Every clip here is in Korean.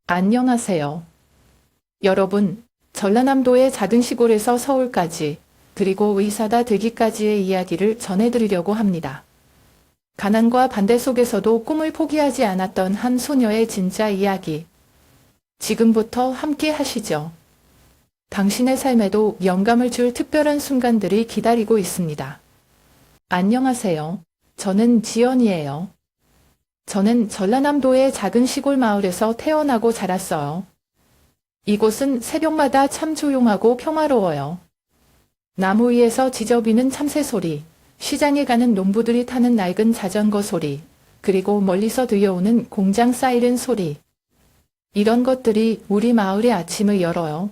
안녕하세요. 여러분, 전라남도의 작은 시골에서 서울까지, 그리고 의사가 되기까지의 이야기를 전해드리려고 합니다. 가난과 반대 속에서도 꿈을 포기하지 않았던 한 소녀의 진짜 이야기. 지금부터 함께 하시죠. 당신의 삶에도 영감을 줄 특별한 순간들이 기다리고 있습니다. 안녕하세요. 저는 지연이에요. 저는 전라남도의 작은 시골 마을에서 태어나고 자랐어요. 이곳은 새벽마다 참 조용하고 평화로워요. 나무 위에서 지저귀는 참새 소리, 시장에 가는 농부들이 타는 낡은 자전거 소리, 그리고 멀리서 들려오는 공장 사이렌 소리. 이런 것들이 우리 마을의 아침을 열어요.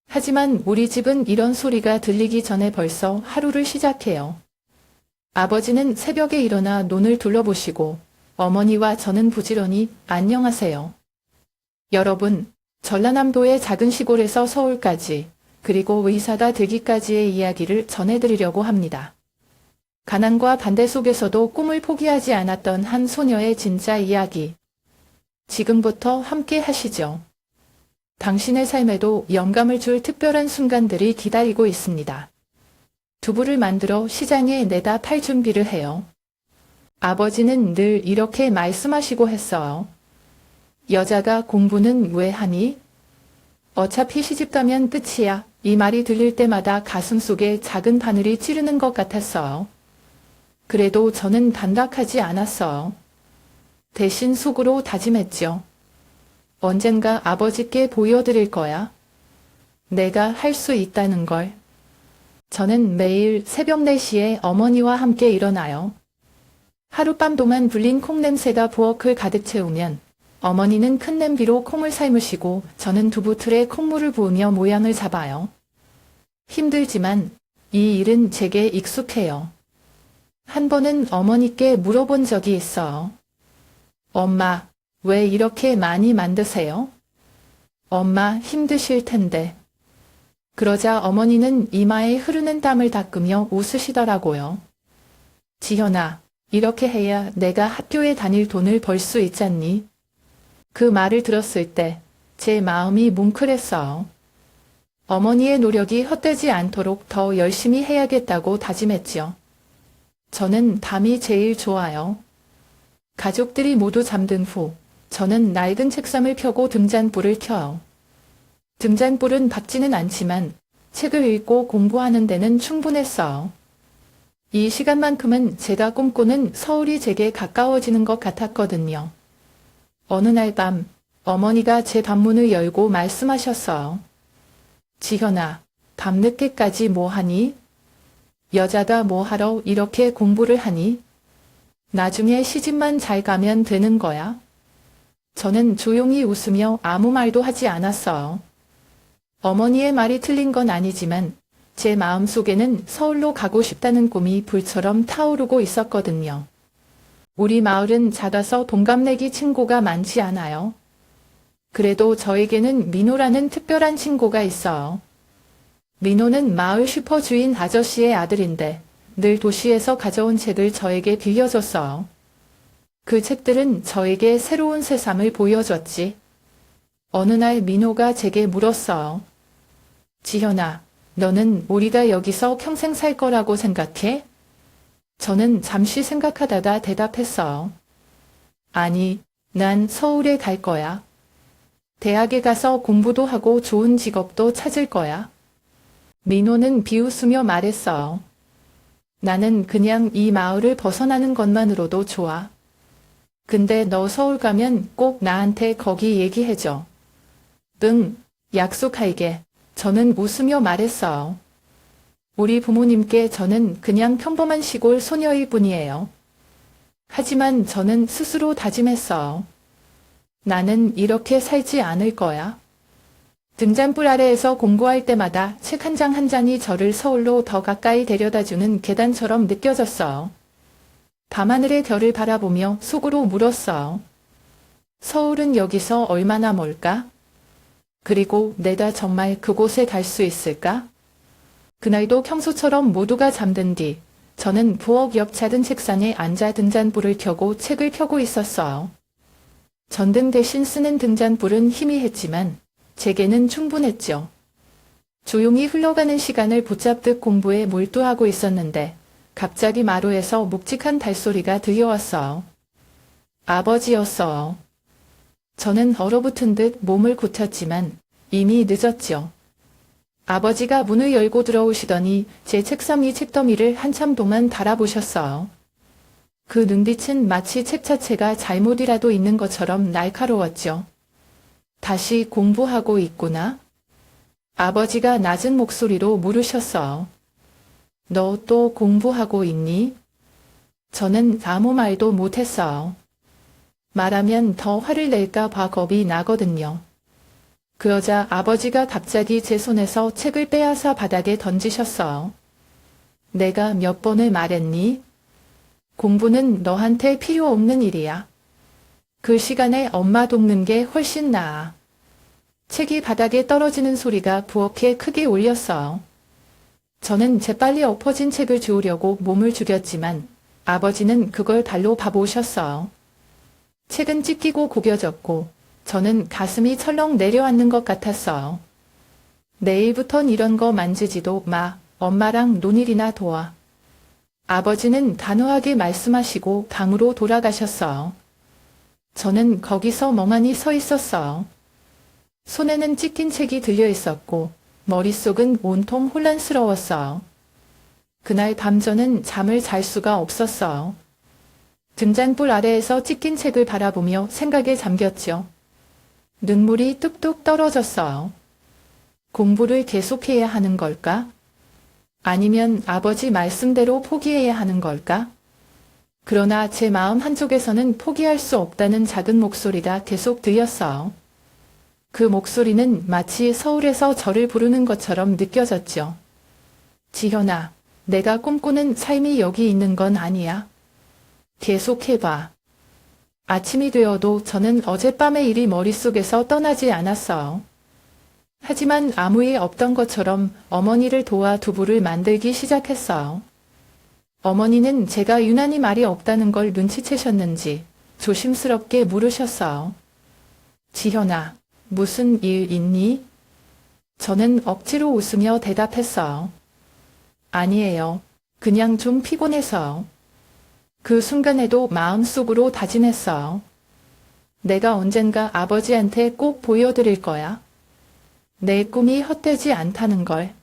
하지만 우리 집은 이런 소리가 들리기 전에 벌써 하루를 시작해요. 아버지는 새벽에 일어나 논을 둘러보시고 어머니와 저는 부지런히 안녕하세요. 여러분, 전라남도의 작은 시골에서 서울까지, 그리고 의사가 되기까지의 이야기를 전해드리려고 합니다. 가난과 반대 속에서도 꿈을 포기하지 않았던 한 소녀의 진짜 이야기. 지금부터 함께 하시죠. 당신의 삶에도 영감을 줄 특별한 순간들이 기다리고 있습니다. 두부를 만들어 시장에 내다 팔 준비를 해요. 아버지는 늘 이렇게 말씀하시고 했어요. 여자가 공부는 왜 하니? 어차피 시집 가면 끝이야. 이 말이 들릴 때마다 가슴속에 작은 바늘이 찌르는 것 같았어요. 그래도 저는 단박하지 않았어요. 대신 속으로 다짐했죠. 언젠가 아버지께 보여드릴 거야. 내가 할 수 있다는 걸. 저는 매일 새벽 4시에 어머니와 함께 일어나요. 하룻밤 동안 불린 콩 냄새가 부엌을 가득 채우면 어머니는 큰 냄비로 콩을 삶으시고 저는 두부틀에 콩물을 부으며 모양을 잡아요. 힘들지만 이 일은 제게 익숙해요. 한 번은 어머니께 물어본 적이 있어요. 엄마, 왜 이렇게 많이 만드세요? 엄마 힘드실 텐데. 그러자 어머니는 이마에 흐르는 땀을 닦으며 웃으시더라고요. 지현아, 이렇게 해야 내가 학교에 다닐 돈을 벌 수 있잖니? 그 말을 들었을 때 제 마음이 뭉클했어요. 어머니의 노력이 헛되지 않도록 더 열심히 해야겠다고 다짐했지요. 저는 밤이 제일 좋아요. 가족들이 모두 잠든 후 저는 낡은 책상을 펴고 등잔불을 켜요. 등잔불은 밝지는 않지만 책을 읽고 공부하는 데는 충분했어요. 이 시간만큼은 제가 꿈꾸는 서울이 제게 가까워지는 것 같았거든요. 어느 날 밤 어머니가 제 방문을 열고 말씀하셨어요. 지현아, 밤늦게까지 뭐 하니? 여자가 뭐 하러 이렇게 공부를 하니? 나중에 시집만 잘 가면 되는 거야. 저는 조용히 웃으며 아무 말도 하지 않았어요. 어머니의 말이 틀린 건 아니지만 제 마음속에는 서울로 가고 싶다는 꿈이 불처럼 타오르고 있었거든요. 우리 마을은 작아서 동갑내기 친구가 많지 않아요. 그래도 저에게는 민호라는 특별한 친구가 있어요. 민호는 마을 슈퍼 주인 아저씨의 아들인데 늘 도시에서 가져온 책을 저에게 빌려줬어요. 그 책들은 저에게 새로운 세상을 보여줬지. 어느 날 민호가 제게 물었어요. 지현아, 너는 우리가 여기서 평생 살 거라고 생각해? 저는 잠시 생각하다가 대답했어요. 아니, 난 서울에 갈 거야. 대학에 가서 공부도 하고 좋은 직업도 찾을 거야. 민호는 비웃으며 말했어요. 나는 그냥 이 마을을 벗어나는 것만으로도 좋아. 근데 너 서울 가면 꼭 나한테 거기 얘기해줘. 응, 약속할게. 저는 웃으며 말했어요. 우리 부모님께 저는 그냥 평범한 시골 소녀일 뿐이에요. 하지만 저는 스스로 다짐했어요. 나는 이렇게 살지 않을 거야. 등잔불 아래에서 공부할 때마다 책 한 장 한 장이 저를 서울로 더 가까이 데려다주는 계단처럼 느껴졌어요. 밤하늘의 별을 바라보며 속으로 물었어요. 서울은 여기서 얼마나 멀까? 그리고 내가 정말 그곳에 갈 수 있을까? 그날도 평소처럼 모두가 잠든 뒤 저는 부엌 옆 작은 책상에 앉아 등잔불을 켜고 책을 펴고 있었어요. 전등 대신 쓰는 등잔불은 희미했지만 제게는 충분했죠. 조용히 흘러가는 시간을 붙잡듯 공부에 몰두하고 있었는데 갑자기 마루에서 묵직한 발소리가 들려왔어요. 아버지였어요. 저는 얼어붙은 듯 몸을 굳혔지만 이미 늦었죠. 아버지가 문을 열고 들어오시더니 제 책상 위 책더미를 한참 동안 바라보셨어요. 그 눈빛은 마치 책 자체가 잘못이라도 있는 것처럼 날카로웠죠. 다시 공부하고 있구나? 아버지가 낮은 목소리로 물으셨어요. 너 또 공부하고 있니? 저는 아무 말도 못했어요. 말하면 더 화를 낼까 봐 겁이 나거든요. 그러자 아버지가 갑자기 제 손에서 책을 빼앗아 바닥에 던지셨어요. 내가 몇 번을 말했니? 공부는 너한테 필요 없는 일이야. 그 시간에 엄마 돕는 게 훨씬 나아. 책이 바닥에 떨어지는 소리가 부엌에 크게 울렸어요. 저는 재빨리 엎어진 책을 주우려고 몸을 죽였지만 아버지는 그걸 발로 밟으셨어요. 책은 찢기고 구겨졌고 저는 가슴이 철렁 내려앉는 것 같았어요. 내일부턴 이런 거 만지지도 마. 엄마랑 논일이나 도와. 아버지는 단호하게 말씀하시고 방으로 돌아가셨어요. 저는 거기서 멍하니 서 있었어요. 손에는 찢긴 책이 들려 있었고 머릿속은 온통 혼란스러웠어요. 그날 밤 저는 잠을 잘 수가 없었어요. 등잔불 아래에서 찢긴 책을 바라보며 생각에 잠겼죠. 눈물이 뚝뚝 떨어졌어요. 공부를 계속해야 하는 걸까? 아니면 아버지 말씀대로 포기해야 하는 걸까? 그러나 제 마음 한쪽에서는 포기할 수 없다는 작은 목소리가 계속 들렸어요. 그 목소리는 마치 서울에서 저를 부르는 것처럼 느껴졌죠. 지현아, 내가 꿈꾸는 삶이 여기 있는 건 아니야. 계속해봐. 아침이 되어도 저는 어젯밤의 일이 머릿속에서 떠나지 않았어요. 하지만 아무 일 없던 것처럼 어머니를 도와 두부를 만들기 시작했어요. 어머니는 제가 유난히 말이 없다는 걸 눈치채셨는지 조심스럽게 물으셨어요. 지현아, 무슨 일 있니? 저는 억지로 웃으며 대답했어요. 아니에요. 그냥 좀 피곤해서요. 그 순간에도 마음속으로 다짐했어요. 내가 언젠가 아버지한테 꼭 보여드릴 거야. 내 꿈이 헛되지 않다는 걸.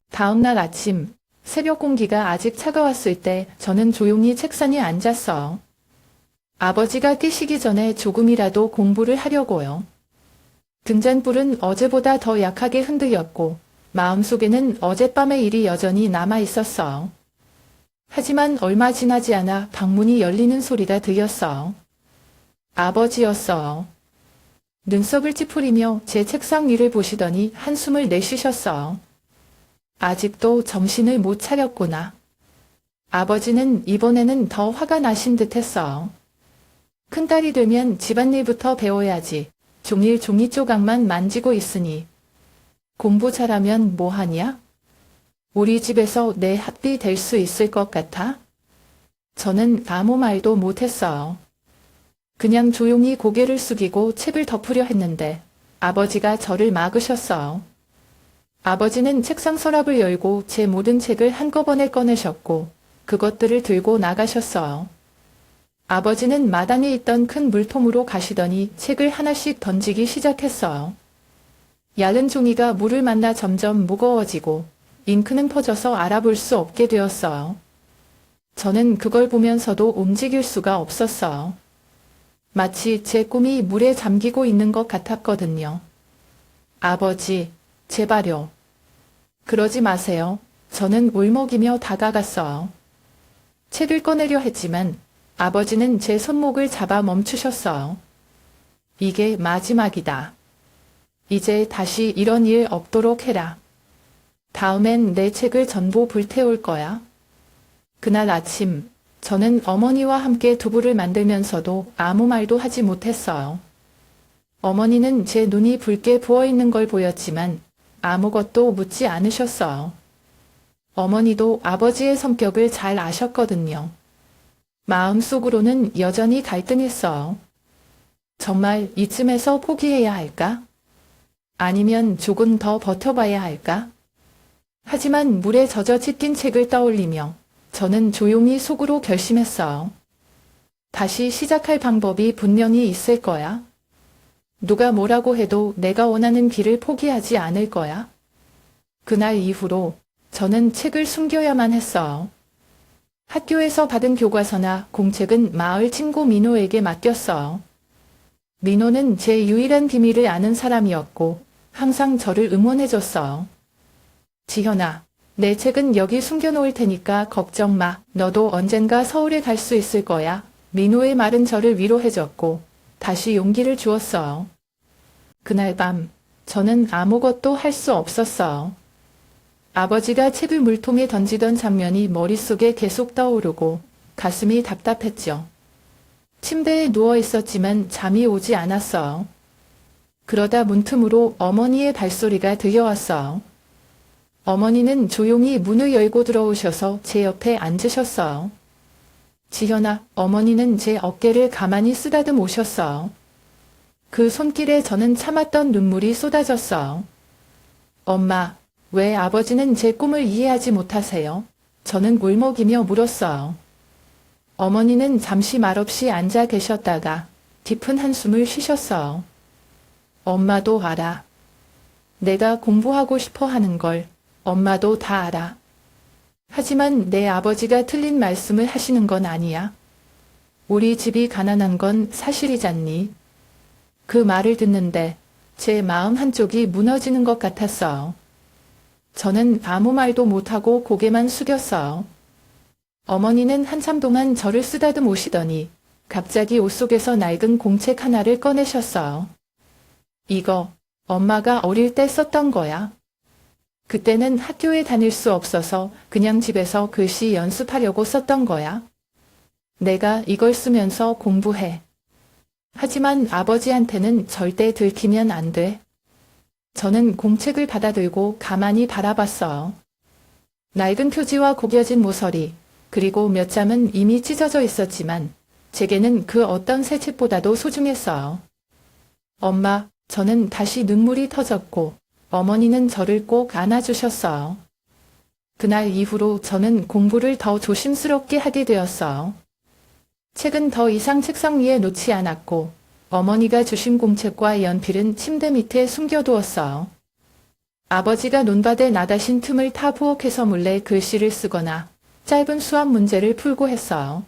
다음 날 아침, 새벽 공기가 아직 차가웠을 때 저는 조용히 책상에 앉았어요. 아버지가 깨시기 전에 조금이라도 공부를 하려고요. 등잔불은 어제보다 더 약하게 흔들렸고 마음속에는 어젯밤의 일이 여전히 남아 있었어요. 하지만 얼마 지나지 않아 방문이 열리는 소리가 들렸어요. 아버지였어요. 눈썹을 찌푸리며 제 책상 위를 보시더니 한숨을 내쉬셨어요. 아직도 정신을 못 차렸구나. 아버지는 이번에는 더 화가 나신 듯 했어요. 큰딸이 되면 집안일부터 배워야지. 종일 종이 조각만 만지고 있으니. 공부 잘하면 뭐하냐? 우리 집에서 내 학비 될 수 있을 것 같아? 저는 아무 말도 못했어요. 그냥 조용히 고개를 숙이고 책을 덮으려 했는데 아버지가 저를 막으셨어요. 아버지는 책상 서랍을 열고 제 모든 책을 한꺼번에 꺼내셨고 그것들을 들고 나가셨어요. 아버지는 마당에 있던 큰 물통으로 가시더니 책을 하나씩 던지기 시작했어요. 얇은 종이가 물을 만나 점점 무거워지고 잉크는 퍼져서 알아볼 수 없게 되었어요. 저는 그걸 보면서도 움직일 수가 없었어요. 마치 제 꿈이 물에 잠기고 있는 것 같았거든요. 아버지, 제발요. 그러지 마세요. 저는 울먹이며 다가갔어요. 책을 꺼내려 했지만 아버지는 제 손목을 잡아 멈추셨어요. 이게 마지막이다. 이제 다시 이런 일 없도록 해라. 다음엔 내 책을 전부 불태울 거야. 그날 아침 저는 어머니와 함께 두부를 만들면서도 아무 말도 하지 못했어요. 어머니는 제 눈이 붉게 부어있는 걸 보였지만 아무것도 묻지 않으셨어요. 어머니도 아버지의 성격을 잘 아셨거든요. 마음속으로는 여전히 갈등했어요. 정말 이쯤에서 포기해야 할까? 아니면 조금 더 버텨봐야 할까? 하지만 물에 젖어 찢긴 책을 떠올리며 저는 조용히 속으로 결심했어요. 다시 시작할 방법이 분명히 있을 거야. 누가 뭐라고 해도 내가 원하는 길을 포기하지 않을 거야. 그날 이후로 저는 책을 숨겨야만 했어요. 학교에서 받은 교과서나 공책은 마을 친구 민호에게 맡겼어요. 민호는 제 유일한 비밀을 아는 사람이었고 항상 저를 응원해줬어요. 지현아, 내 책은 여기 숨겨놓을 테니까 걱정 마. 너도 언젠가 서울에 갈 수 있을 거야. 민호의 말은 저를 위로해줬고 다시 용기를 주었어요. 그날 밤 저는 아무것도 할 수 없었어요. 아버지가 책을 물통에 던지던 장면이 머릿속에 계속 떠오르고 가슴이 답답했죠. 침대에 누워 있었지만 잠이 오지 않았어요. 그러다 문틈으로 어머니의 발소리가 들려왔어요. 어머니는 조용히 문을 열고 들어오셔서 제 옆에 앉으셨어요. 지현아, 어머니는 제 어깨를 가만히 쓰다듬 오셨어요. 그 손길에 저는 참았던 눈물이 쏟아졌어요. 엄마, 왜 아버지는 제 꿈을 이해하지 못하세요? 저는 울먹이며 물었어요. 어머니는 잠시 말없이 앉아 계셨다가 깊은 한숨을 쉬셨어요. 엄마도 알아. 내가 공부하고 싶어 하는 걸 엄마도 다 알아. 하지만 내 아버지가 틀린 말씀을 하시는 건 아니야. 우리 집이 가난한 건 사실이잖니. 그 말을 듣는데 제 마음 한쪽이 무너지는 것 같았어요. 저는 아무 말도 못하고 고개만 숙였어요. 어머니는 한참 동안 저를 쓰다듬 오시더니 갑자기 옷 속에서 낡은 공책 하나를 꺼내셨어요. 이거 엄마가 어릴 때 썼던 거야. 그때는 학교에 다닐 수 없어서 그냥 집에서 글씨 연습하려고 썼던 거야. 내가 이걸 쓰면서 공부해. 하지만 아버지한테는 절대 들키면 안 돼. 저는 공책을 받아들고 가만히 바라봤어요. 낡은 표지와 구겨진 모서리, 그리고 몇 잠은 이미 찢어져 있었지만 제게는 그 어떤 새 책보다도 소중했어요. 엄마, 저는 다시 눈물이 터졌고 어머니는 저를 꼭 안아주셨어요. 그날 이후로 저는 공부를 더 조심스럽게 하게 되었어요. 책은 더 이상 책상 위에 놓지 않았고 어머니가 주신 공책과 연필은 침대 밑에 숨겨두었어요. 아버지가 논밭에 나다신 틈을 타 부엌에서 몰래 글씨를 쓰거나 짧은 수학 문제를 풀고 했어요.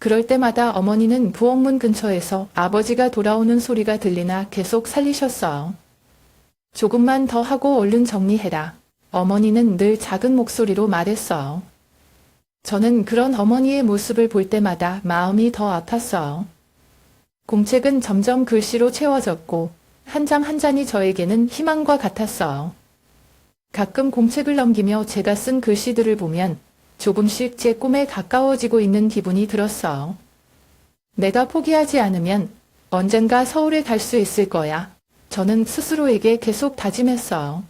그럴 때마다 어머니는 부엌문 근처에서 아버지가 돌아오는 소리가 들리나 계속 살리셨어요. 조금만 더 하고 얼른 정리해라. 어머니는 늘 작은 목소리로 말했어요. 저는 그런 어머니의 모습을 볼 때마다 마음이 더 아팠어요. 공책은 점점 글씨로 채워졌고 한 장 한 잔이 저에게는 희망과 같았어요. 가끔 공책을 넘기며 제가 쓴 글씨들을 보면 조금씩 제 꿈에 가까워지고 있는 기분이 들었어요. 내가 포기하지 않으면 언젠가 서울에 갈 수 있을 거야. 저는 스스로에게 계속 다짐했어요.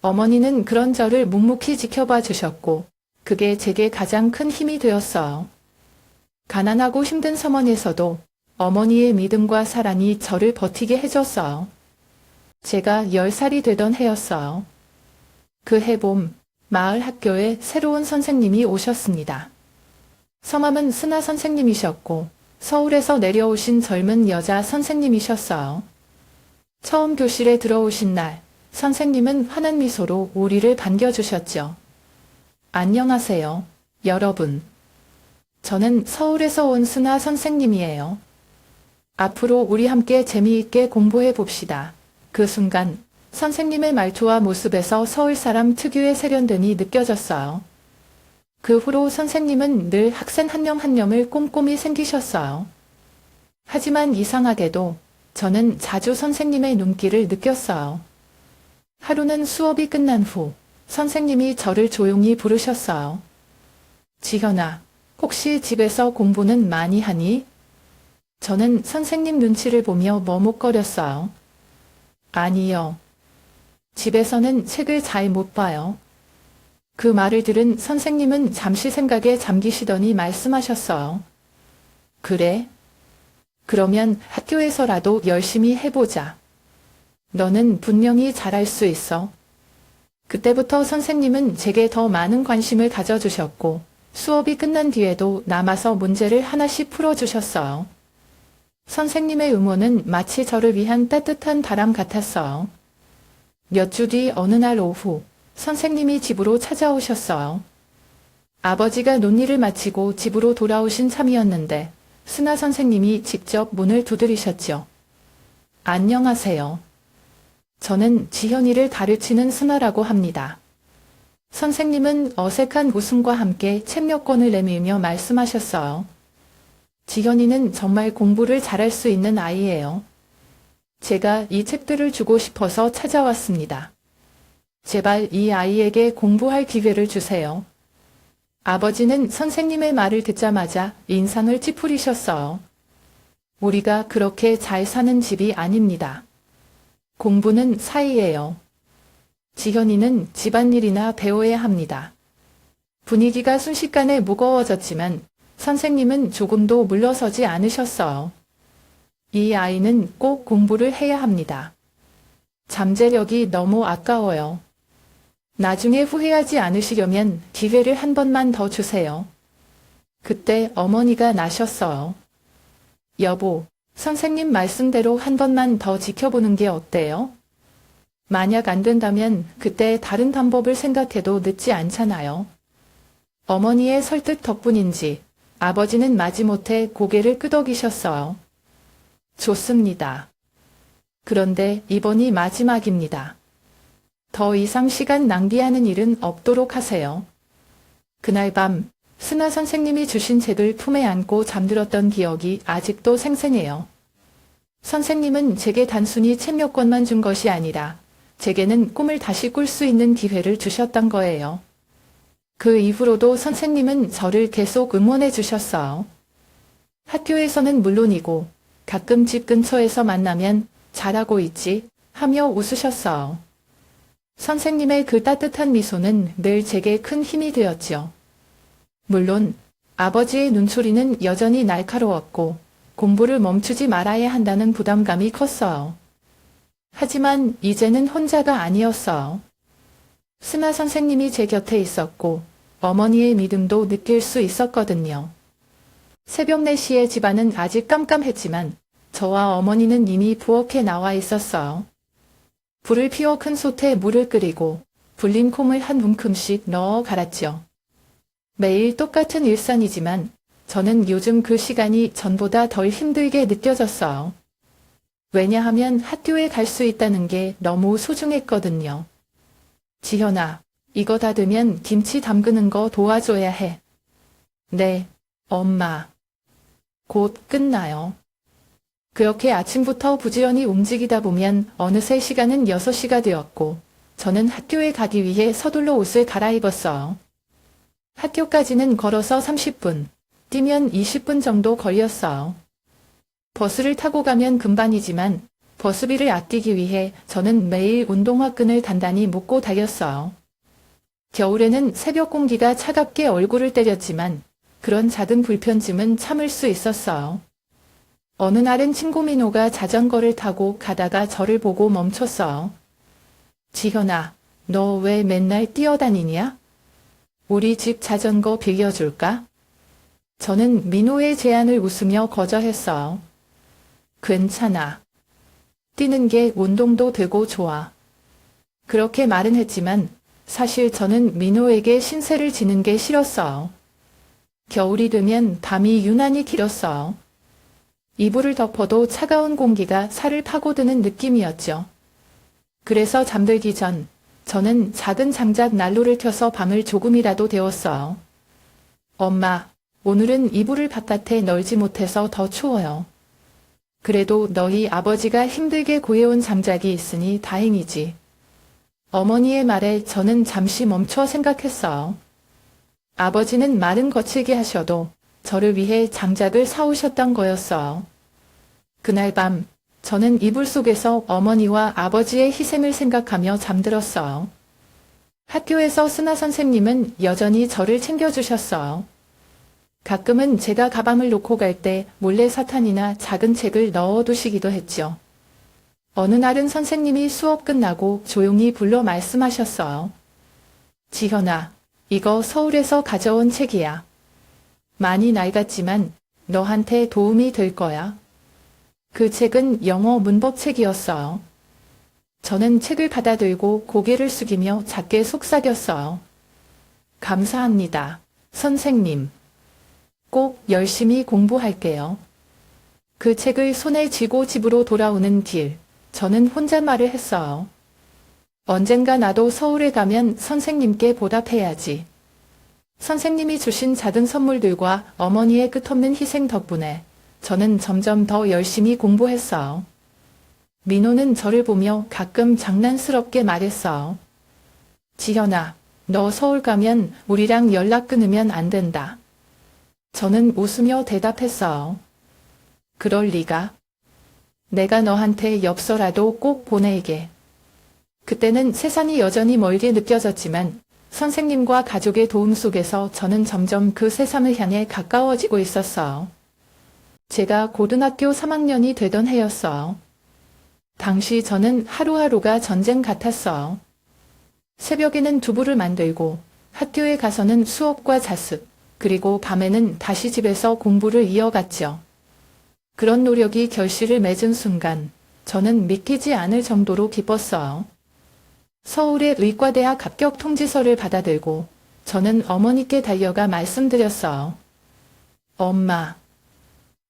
어머니는 그런 저를 묵묵히 지켜봐 주셨고 그게 제게 가장 큰 힘이 되었어요. 가난하고 힘든 서머니에서도 어머니의 믿음과 사랑이 저를 버티게 해줬어요. 제가 10살이 되던 해였어요. 그 해봄 마을 학교에 새로운 선생님이 오셨습니다. 성함은 스나 선생님이셨고 서울에서 내려오신 젊은 여자 선생님이셨어요. 처음 교실에 들어오신 날 선생님은 환한 미소로 우리를 반겨주셨죠. 안녕하세요, 여러분. 저는 서울에서 온 스나 선생님이에요. 앞으로 우리 함께 재미있게 공부해 봅시다. 그 순간 선생님의 말투와 모습에서 서울 사람 특유의 세련됨이 느껴졌어요. 그 후로 선생님은 늘 학생 한 명 한 명을 꼼꼼히 챙기셨어요. 하지만 이상하게도 저는 자주 선생님의 눈길을 느꼈어요. 하루는 수업이 끝난 후 선생님이 저를 조용히 부르셨어요. 지현아, 혹시 집에서 공부는 많이 하니? 저는 선생님 눈치를 보며 머뭇거렸어요. 아니요. 집에서는 책을 잘 못 봐요. 그 말을 들은 선생님은 잠시 생각에 잠기시더니 말씀하셨어요. 그래? 그러면 학교에서라도 열심히 해보자. 너는 분명히 잘할 수 있어. 그때부터 선생님은 제게 더 많은 관심을 가져주셨고 수업이 끝난 뒤에도 남아서 문제를 하나씩 풀어주셨어요. 선생님의 응원은 마치 저를 위한 따뜻한 바람 같았어요. 몇 주 뒤 어느 날 오후 선생님이 집으로 찾아오셨어요. 아버지가 논일을 마치고 집으로 돌아오신 참이었는데 스나 선생님이 직접 문을 두드리셨죠. 안녕하세요. 저는 지현이를 가르치는 스나라고 합니다. 선생님은 어색한 웃음과 함께 책 몇 권을 내밀며 말씀하셨어요. 지현이는 정말 공부를 잘할 수 있는 아이예요. 제가 이 책들을 주고 싶어서 찾아왔습니다. 제발 이 아이에게 공부할 기회를 주세요. 아버지는 선생님의 말을 듣자마자 인상을 찌푸리셨어요. 우리가 그렇게 잘 사는 집이 아닙니다. 공부는 사이예요. 지현이는 집안일이나 배워야 합니다. 분위기가 순식간에 무거워졌지만 선생님은 조금도 물러서지 않으셨어요. 이 아이는 꼭 공부를 해야 합니다. 잠재력이 너무 아까워요. 나중에 후회하지 않으시려면 기회를 한 번만 더 주세요. 그때 어머니가 나셨어요. 여보, 선생님 말씀대로 한 번만 더 지켜보는 게 어때요? 만약 안 된다면 그때 다른 방법을 생각해도 늦지 않잖아요. 어머니의 설득 덕분인지 아버지는 마지못해 고개를 끄덕이셨어요. 좋습니다. 그런데 이번이 마지막입니다. 더 이상 시간 낭비하는 일은 없도록 하세요. 그날 밤 스나 선생님이 주신 책을 품에 안고 잠들었던 기억이 아직도 생생해요. 선생님은 제게 단순히 책 몇 권만 준 것이 아니라 제게는 꿈을 다시 꿀 수 있는 기회를 주셨던 거예요. 그 이후로도 선생님은 저를 계속 응원해 주셨어요. 학교에서는 물론이고 가끔 집 근처에서 만나면 잘하고 있지 하며 웃으셨어요. 선생님의 그 따뜻한 미소는 늘 제게 큰 힘이 되었지요. 물론 아버지의 눈초리는 여전히 날카로웠고 공부를 멈추지 말아야 한다는 부담감이 컸어요. 하지만 이제는 혼자가 아니었어요. 스나 선생님이 제 곁에 있었고 어머니의 믿음도 느낄 수 있었거든요. 새벽 4시에 집안은 아직 깜깜했지만 저와 어머니는 이미 부엌에 나와 있었어요. 불을 피워 큰 솥에 물을 끓이고 불린 콩을 한 움큼씩 넣어 갈았죠. 매일 똑같은 일상이지만 저는 요즘 그 시간이 전보다 덜 힘들게 느껴졌어요. 왜냐하면 학교에 갈 수 있다는 게 너무 소중했거든요. 지현아, 이거 닫으면 김치 담그는 거 도와줘야 해. 네, 엄마. 곧 끝나요. 그렇게 아침부터 부지런히 움직이다 보면 어느새 시간은 6시가 되었고 저는 학교에 가기 위해 서둘러 옷을 갈아입었어요. 학교까지는 걸어서 30분, 뛰면 20분 정도 걸렸어요. 버스를 타고 가면 금방이지만 버스비를 아끼기 위해 저는 매일 운동화끈을 단단히 묶고 다녔어요. 겨울에는 새벽 공기가 차갑게 얼굴을 때렸지만 그런 작은 불편쯤은 참을 수 있었어요. 어느 날은 친구 민호가 자전거를 타고 가다가 저를 보고 멈췄어요. 지현아, 너 왜 맨날 뛰어다니냐? 우리 집 자전거 빌려줄까? 저는 민호의 제안을 웃으며 거절했어요. 괜찮아. 뛰는 게 운동도 되고 좋아. 그렇게 말은 했지만 사실 저는 민호에게 신세를 지는 게 싫었어요. 겨울이 되면 밤이 유난히 길었어요. 이불을 덮어도 차가운 공기가 살을 파고드는 느낌이었죠. 그래서 잠들기 전 저는 작은 장작 난로를 켜서 밤을 조금이라도 데웠어요. 엄마, 오늘은 이불을 바깥에 널지 못해서 더 추워요. 그래도 너희 아버지가 힘들게 구해온 장작이 있으니 다행이지. 어머니의 말에 저는 잠시 멈춰 생각했어요. 아버지는 말은 거칠게 하셔도 저를 위해 장작을 사오셨던 거였어요. 그날 밤 저는 이불 속에서 어머니와 아버지의 희생을 생각하며 잠들었어요. 학교에서 스나 선생님은 여전히 저를 챙겨주셨어요. 가끔은 제가 가방을 놓고 갈 때 몰래 사탄이나 작은 책을 넣어두시기도 했죠. 어느 날은 선생님이 수업 끝나고 조용히 불러 말씀하셨어요. 지현아, 이거 서울에서 가져온 책이야. 많이 낡았지만 너한테 도움이 될 거야. 그 책은 영어 문법 책이었어요. 저는 책을 받아들고 고개를 숙이며 작게 속삭였어요. 감사합니다, 선생님. 꼭 열심히 공부할게요. 그 책을 손에 쥐고 집으로 돌아오는 길, 저는 혼잣말을 했어요. 언젠가 나도 서울에 가면 선생님께 보답해야지. 선생님이 주신 작은 선물들과 어머니의 끝없는 희생 덕분에 저는 점점 더 열심히 공부했어요. 민호는 저를 보며 가끔 장난스럽게 말했어요. 지현아, 너 서울 가면 우리랑 연락 끊으면 안 된다. 저는 웃으며 대답했어요. 그럴 리가. 내가 너한테 엽서라도 꼭 보내게. 그때는 세상이 여전히 멀게 느껴졌지만 선생님과 가족의 도움 속에서 저는 점점 그 세상을 향해 가까워지고 있었어요. 제가 고등학교 3학년이 되던 해였어요. 당시 저는 하루하루가 전쟁 같았어요. 새벽에는 두부를 만들고 학교에 가서는 수업과 자습, 그리고 밤에는 다시 집에서 공부를 이어갔죠. 그런 노력이 결실을 맺은 순간 저는 믿기지 않을 정도로 기뻤어요. 서울의 의과대학 합격 통지서를 받아들고 저는 어머니께 달려가 말씀드렸어요. 엄마,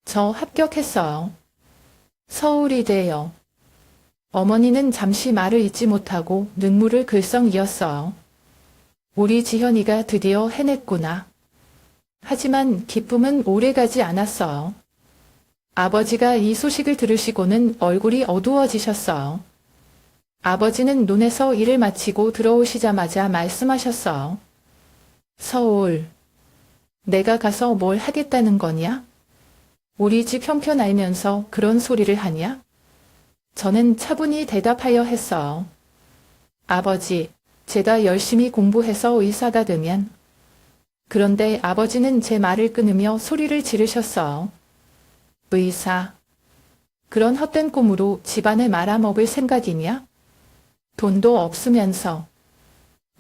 저 합격했어요. 서울의대요. 어머니는 잠시 말을 잇지 못하고 눈물을 글썽 이었어요. 우리 지현이가 드디어 해냈구나. 하지만 기쁨은 오래가지 않았어요. 아버지가 이 소식을 들으시고는 얼굴이 어두워지셨어요. 아버지는 논에서 일을 마치고 들어오시자마자 말씀하셨어요. 서울, 내가 가서 뭘 하겠다는 거냐? 우리 집 형편 알면서 그런 소리를 하냐? 저는 차분히 대답하여 했어요. 아버지, 제가 열심히 공부해서 의사가 되면. 그런데 아버지는 제 말을 끊으며 소리를 지르셨어요. 의사. 그런 헛된 꿈으로 집안을 말아먹을 생각이냐? 돈도 없으면서.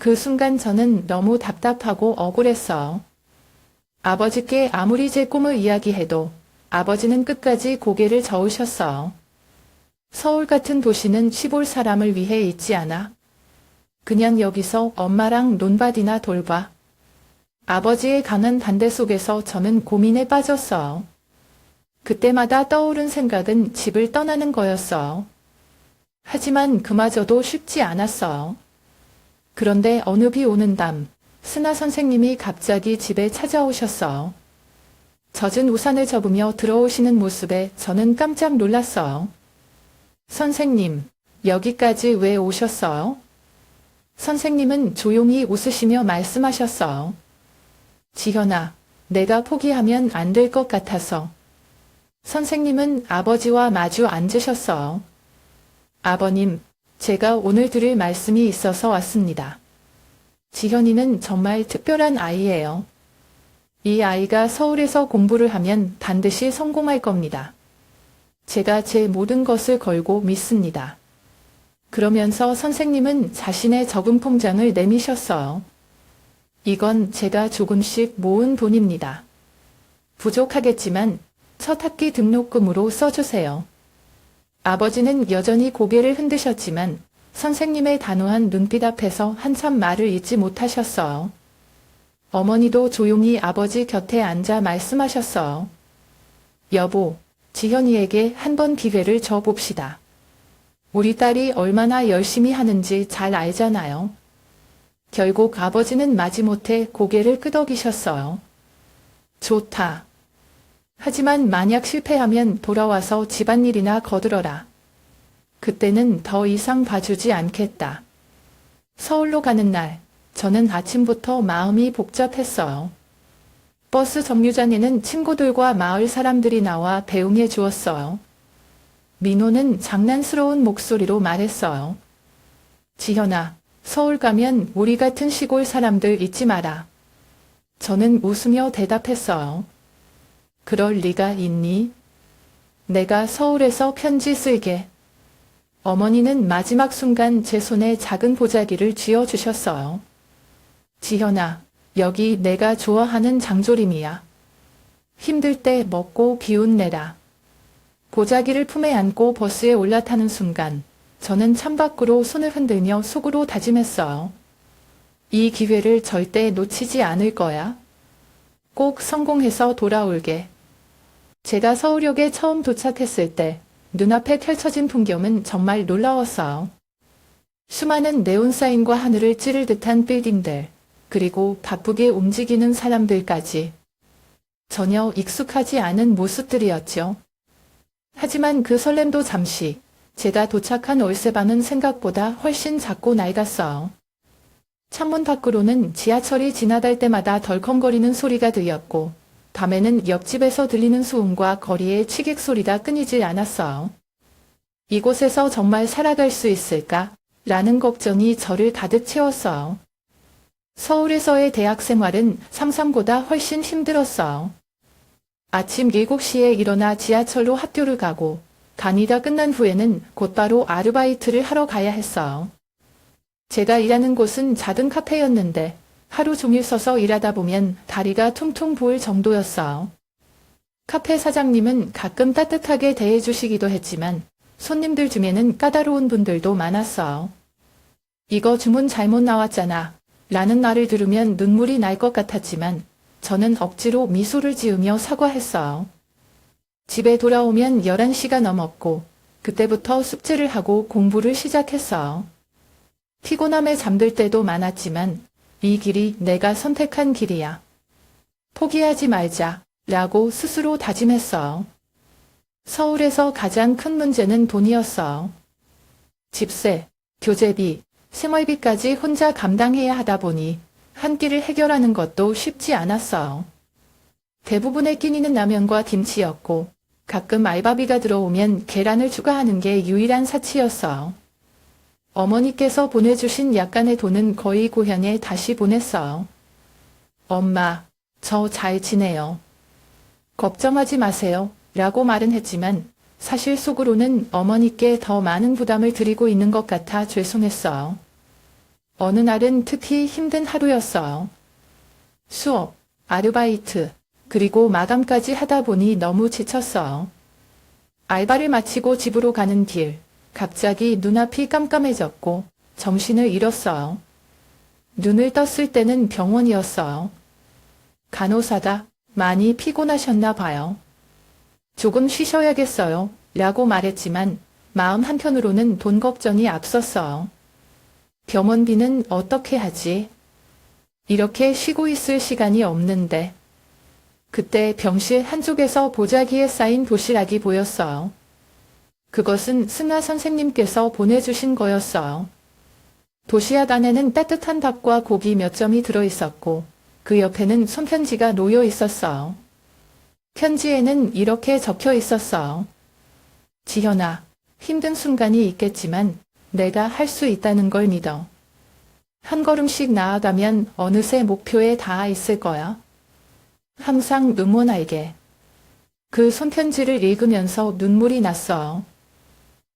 그 순간 저는 너무 답답하고 억울했어요. 아버지께 아무리 제 꿈을 이야기해도 아버지는 끝까지 고개를 저으셨어요. 서울 같은 도시는 시골 사람을 위해 있지 않아. 그냥 여기서 엄마랑 논밭이나 돌봐. 아버지의 강한 반대 속에서 저는 고민에 빠졌어요. 그때마다 떠오른 생각은 집을 떠나는 거였어요. 하지만 그마저도 쉽지 않았어요. 그런데 어느 비 오는 밤, 스나 선생님이 갑자기 집에 찾아오셨어요. 젖은 우산을 접으며 들어오시는 모습에 저는 깜짝 놀랐어요. 선생님, 여기까지 왜 오셨어요? 선생님은 조용히 웃으시며 말씀하셨어요. 지현아, 내가 포기하면 안 될 것 같아서. 선생님은 아버지와 마주 앉으셨어요. 아버님, 제가 오늘 드릴 말씀이 있어서 왔습니다. 지현이는 정말 특별한 아이예요. 이 아이가 서울에서 공부를 하면 반드시 성공할 겁니다. 제가 제 모든 것을 걸고 믿습니다. 그러면서 선생님은 자신의 적은 통장을 내미셨어요. 이건 제가 조금씩 모은 돈입니다. 부족하겠지만 첫 학기 등록금으로 써주세요. 아버지는 여전히 고개를 흔드셨지만 선생님의 단호한 눈빛 앞에서 한참 말을 잇지 못하셨어요. 어머니도 조용히 아버지 곁에 앉아 말씀하셨어요. 여보, 지현이에게 한 번 기회를 줘봅시다. 우리 딸이 얼마나 열심히 하는지 잘 알잖아요. 결국 아버지는 마지못해 고개를 끄덕이셨어요. 좋다. 하지만 만약 실패하면 돌아와서 집안일이나 거들어라. 그때는 더 이상 봐주지 않겠다. 서울로 가는 날, 저는 아침부터 마음이 복잡했어요. 버스 정류장에는 친구들과 마을 사람들이 나와 배웅해 주었어요. 민호는 장난스러운 목소리로 말했어요. 지현아, 서울 가면 우리 같은 시골 사람들 잊지 마라. 저는 웃으며 대답했어요. 그럴 리가 있니? 내가 서울에서 편지 쓸게. 어머니는 마지막 순간 제 손에 작은 보자기를 쥐어주셨어요. 지현아, 여기 내가 좋아하는 장조림이야. 힘들 때 먹고 기운 내라. 보자기를 품에 안고 버스에 올라타는 순간 저는 창밖으로 손을 흔들며 속으로 다짐했어요. 이 기회를 절대 놓치지 않을 거야. 꼭 성공해서 돌아올게. 제가 서울역에 처음 도착했을 때 눈앞에 펼쳐진 풍경은 정말 놀라웠어요. 수많은 네온사인과 하늘을 찌를 듯한 빌딩들, 그리고 바쁘게 움직이는 사람들까지. 전혀 익숙하지 않은 모습들이었죠. 하지만 그 설렘도 잠시, 제가 도착한 월세방은 생각보다 훨씬 작고 낡았어요. 창문 밖으로는 지하철이 지나갈 때마다 덜컹거리는 소리가 들렸고, 밤에는 옆집에서 들리는 소음과 거리의 취객 소리가 끊이질 않았어요. 이곳에서 정말 살아갈 수 있을까? 라는 걱정이 저를 가득 채웠어요. 서울에서의 대학 생활은 상상보다 훨씬 힘들었어요. 아침 7시에 일어나 지하철로 학교를 가고, 강의가 끝난 후에는 곧바로 아르바이트를 하러 가야 했어요. 제가 일하는 곳은 작은 카페였는데 하루 종일 서서 일하다 보면 다리가 퉁퉁 부을 정도였어요. 카페 사장님은 가끔 따뜻하게 대해주시기도 했지만 손님들 중에는 까다로운 분들도 많았어요. 이거 주문 잘못 나왔잖아 라는 말을 들으면 눈물이 날 것 같았지만 저는 억지로 미소를 지으며 사과했어요. 집에 돌아오면 11시가 넘었고 그때부터 숙제를 하고 공부를 시작했어요. 피곤함에 잠들 때도 많았지만 이 길이 내가 선택한 길이야. 포기하지 말자 라고 스스로 다짐했어요. 서울에서 가장 큰 문제는 돈이었어요. 집세, 교재비, 생활비까지 혼자 감당해야 하다 보니 한 끼를 해결하는 것도 쉽지 않았어요. 대부분의 끼니는 라면과 김치였고 가끔 알바비가 들어오면 계란을 추가하는 게 유일한 사치였어요. 어머니께서 보내주신 약간의 돈은 거의 고향에 다시 보냈어요. 엄마, 저 잘 지내요. 걱정하지 마세요. 라고 말은 했지만 사실 속으로는 어머니께 더 많은 부담을 드리고 있는 것 같아 죄송했어요. 어느 날은 특히 힘든 하루였어요. 수업, 아르바이트, 그리고 마감까지 하다 보니 너무 지쳤어요. 알바를 마치고 집으로 가는 길, 갑자기 눈앞이 깜깜해졌고 정신을 잃었어요. 눈을 떴을 때는 병원이었어요. 간호사가 많이 피곤하셨나 봐요. 조금 쉬셔야겠어요. 라고 말했지만 마음 한편으로는 돈 걱정이 앞섰어요. 병원비는 어떻게 하지? 이렇게 쉬고 있을 시간이 없는데. 그때 병실 한쪽에서 보자기에 쌓인 도시락이 보였어요. 그것은 승아 선생님께서 보내주신 거였어요. 도시락 안에는 따뜻한 밥과 고기 몇 점이 들어있었고 그 옆에는 손편지가 놓여 있었어요. 편지에는 이렇게 적혀 있었어요. 지현아, 힘든 순간이 있겠지만 내가 할 수 있다는 걸 믿어. 한 걸음씩 나아가면 어느새 목표에 닿아 있을 거야. 항상 응원할게. 그 손편지를 읽으면서 눈물이 났어요.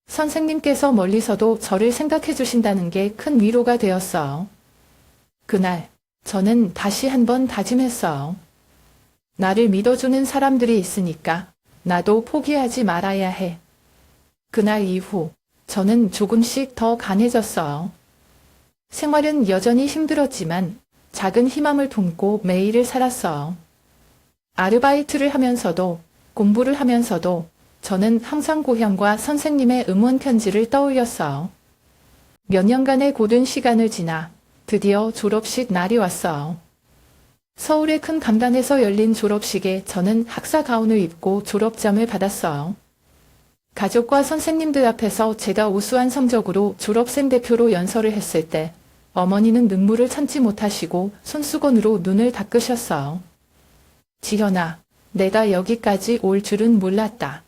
선생님께서 멀리서도 저를 생각해 주신다는 게 큰 위로가 되었어요. 그날 저는 다시 한번 다짐했어요. 나를 믿어주는 사람들이 있으니까 나도 포기하지 말아야 해. 그날 이후 저는 조금씩 더 강해졌어요. 생활은 여전히 힘들었지만 작은 희망을 품고 매일을 살았어요. 아르바이트를 하면서도 공부를 하면서도 저는 항상 고향과 선생님의 응원 편지를 떠올렸어요. 몇 년간의 고된 시간을 지나 드디어 졸업식 날이 왔어요. 서울의 큰 강단에서 열린 졸업식에 저는 학사 가운을 입고 졸업장을 받았어요. 가족과 선생님들 앞에서 제가 우수한 성적으로 졸업생 대표로 연설을 했을 때 어머니는 눈물을 참지 못하시고 손수건으로 눈을 닦으셨어요. 지현아, 내가 여기까지 올 줄은 몰랐다.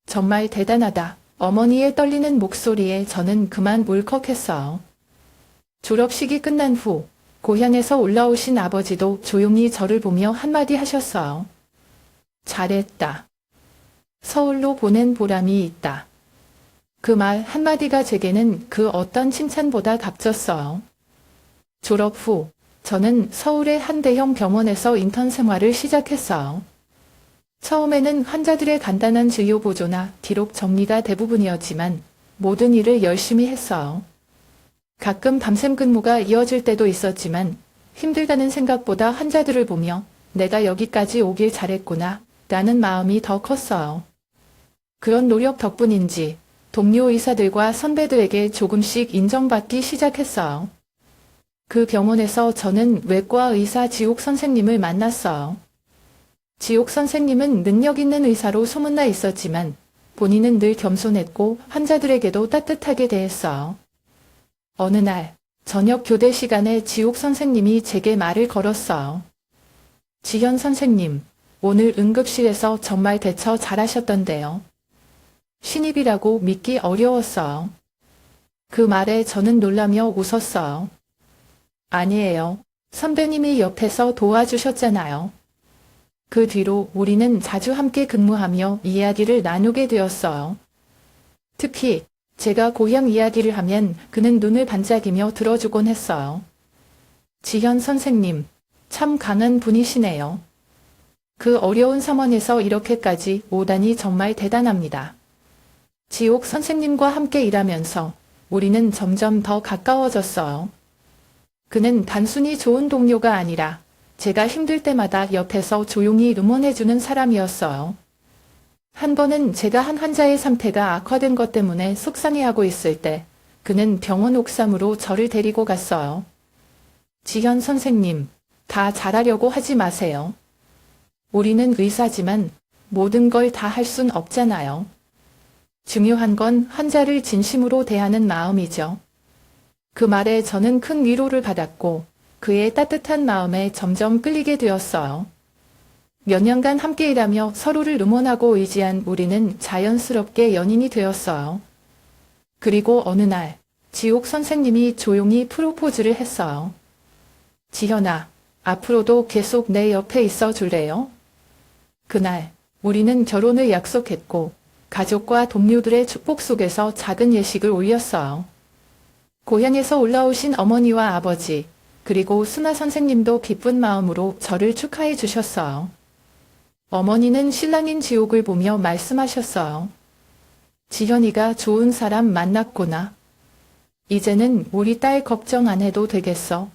정말 대단하다. 어머니의 떨리는 목소리에 저는 그만 울컥했어요. 졸업식이 끝난 후 고향에서 올라오신 아버지도 조용히 저를 보며 한마디 하셨어요. 잘했다. 서울로 보낸 보람이 있다. 그 말 한마디가 제게는 그 어떤 칭찬보다 값졌어요. 졸업 후 저는 서울의 한 대형 병원에서 인턴 생활을 시작했어요. 처음에는 환자들의 간단한 진료 보조나 기록 정리가 대부분이었지만 모든 일을 열심히 했어요. 가끔 밤샘 근무가 이어질 때도 있었지만 힘들다는 생각보다 환자들을 보며 내가 여기까지 오길 잘했구나 라는 마음이 더 컸어요. 그런 노력 덕분인지 동료 의사들과 선배들에게 조금씩 인정받기 시작했어요. 그 병원에서 저는 외과 의사 지옥 선생님을 만났어요. 지옥 선생님은 능력 있는 의사로 소문나 있었지만 본인은 늘 겸손했고 환자들에게도 따뜻하게 대했어요. 어느 날 저녁 교대 시간에 지옥 선생님이 제게 말을 걸었어요. 지현 선생님, 오늘 응급실에서 정말 대처 잘하셨던데요. 신입이라고 믿기 어려웠어요. 그 말에 저는 놀라며 웃었어요. 아니에요. 선배님이 옆에서 도와주셨잖아요. 그 뒤로 우리는 자주 함께 근무하며 이야기를 나누게 되었어요. 특히 제가 고향 이야기를 하면 그는 눈을 반짝이며 들어주곤 했어요. 지현 선생님, 참 강한 분이시네요. 그 어려운 상황에서 이렇게까지 오다니 정말 대단합니다. 지옥 선생님과 함께 일하면서 우리는 점점 더 가까워졌어요. 그는 단순히 좋은 동료가 아니라 제가 힘들 때마다 옆에서 조용히 응원해주는 사람이었어요. 한 번은 제가 한 환자의 상태가 악화된 것 때문에 속상해하고 있을 때 그는 병원 옥상으로 저를 데리고 갔어요. 지현 선생님, 다 잘하려고 하지 마세요. 우리는 의사지만 모든 걸 다 할 순 없잖아요. 중요한 건 환자를 진심으로 대하는 마음이죠. 그 말에 저는 큰 위로를 받았고 그의 따뜻한 마음에 점점 끌리게 되었어요. 몇 년간 함께 일하며 서로를 응원하고 의지한 우리는 자연스럽게 연인이 되었어요. 그리고 어느 날 지옥 선생님이 조용히 프로포즈를 했어요. 지현아, 앞으로도 계속 내 옆에 있어 줄래요? 그날 우리는 결혼을 약속했고 가족과 동료들의 축복 속에서 작은 예식을 올렸어요. 고향에서 올라오신 어머니와 아버지, 그리고 순아 선생님도 기쁜 마음으로 저를 축하해 주셨어요. 어머니는 신랑인 지옥을 보며 말씀하셨어요. 지현이가 좋은 사람 만났구나. 이제는 우리 딸 걱정 안 해도 되겠어.